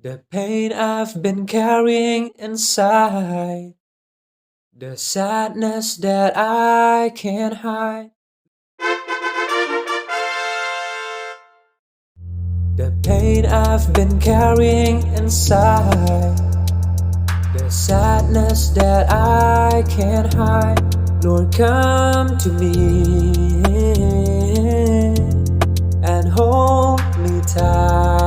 The pain I've been carrying inside, the sadness that I can't hide. The pain I've been carrying inside, the sadness that I can't hide. Lord, come to me and hold me tight.